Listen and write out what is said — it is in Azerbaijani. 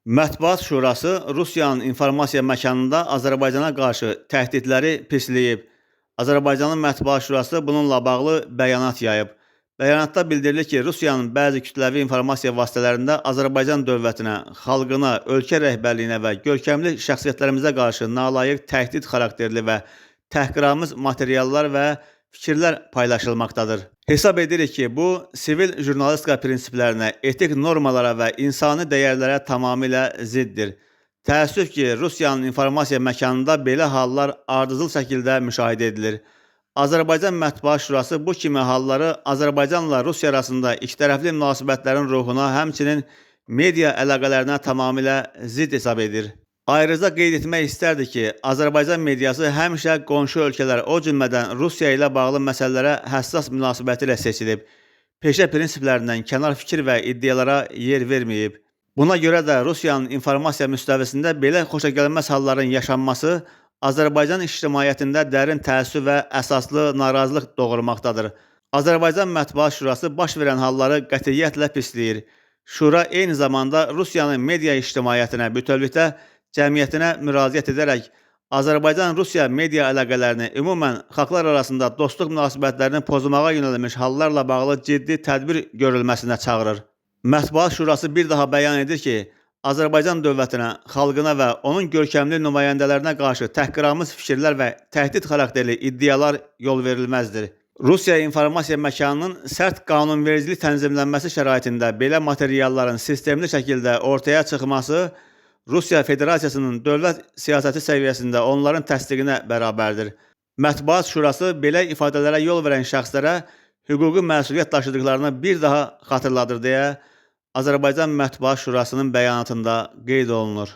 Mətbuat Şurası Rusiyanın informasiya məkanında Azərbaycana qarşı təhdidləri pisləyib. Azərbaycanın Mətbuat Şurası bununla bağlı bəyanat yayıb. Bəyanatda bildirilir ki, Rusiyanın bəzi kütləvi informasiya vasitələrində Azərbaycan dövlətinə, xalqına, ölkə rəhbərliyinə və görkəmli şəxsiyyətlərimizə qarşı nalayiq təhdid xarakterli və təhqiramiz materiallar və fikirlər paylaşılmaqdadır. Hesab edirik ki, bu, sivil jurnalistika prinsiplərinə, etik normalara və insani dəyərlərə tamamilə ziddir. Təəssüf ki, Rusiyanın informasiya məkanında belə hallar ardıcıl şəkildə müşahidə edilir. Azərbaycan Mətbuat Şurası bu kimi halları Azərbaycanla Rusiya arasında ikitərəfli münasibətlərin ruhuna, həmçinin media əlaqələrinə tamamilə zidd hesab edir. Ayrıca qeyd etmək istərdi ki, Azərbaycan mediası həmişə qonşu ölkələr, o cümlədən Rusiya ilə bağlı məsələlərə həssas münasibəti ilə seçilib, peşə prinsiplərindən kənar fikir və iddialara yer verməyib. Buna görə də Rusiyanın informasiya müstəvisində belə xoşagəlməz halların yaşanması Azərbaycan ictimaiyyətində dərin təəssüf və əsaslı narazılıq doğurmaqdadır. Azərbaycan Mətbuat Şurası baş verən halları qətiyyətlə pisləyir. Şura eyni zamanda Rusiyanın media ictimaiyyətinə, bütövlükdə cəmiyyətinə müraciət edərək Azərbaycan-Rusiya media əlaqələrini, ümumən xalqlar arasında dostluq münasibətlərini pozmağa yönəlmiş hallarla bağlı ciddi tədbir görülməsinə çağırır. Mətbuat Şurası bir daha bəyan edir ki, Azərbaycan dövlətinə, xalqına və onun görkəmli nümayəndələrinə qarşı təhqiramiz fikirlər və təhdid xarakterli iddialar yol verilməzdir. Rusiya informasiya məkanının sərt qanunvericilik tənzimlənməsi şəraitində belə materialların sistemli şəkildə ortaya çıxması Rusiya Federasiyasının dövlət siyasəti səviyyəsində onların təsdiqinə bərabərdir. Mətbuat Şurası belə ifadələrə yol verən şəxslərə hüquqi məsuliyyət daşıdıqlarını bir daha xatırladır deyə Azərbaycan Mətbuat Şurasının bəyanatında qeyd olunur.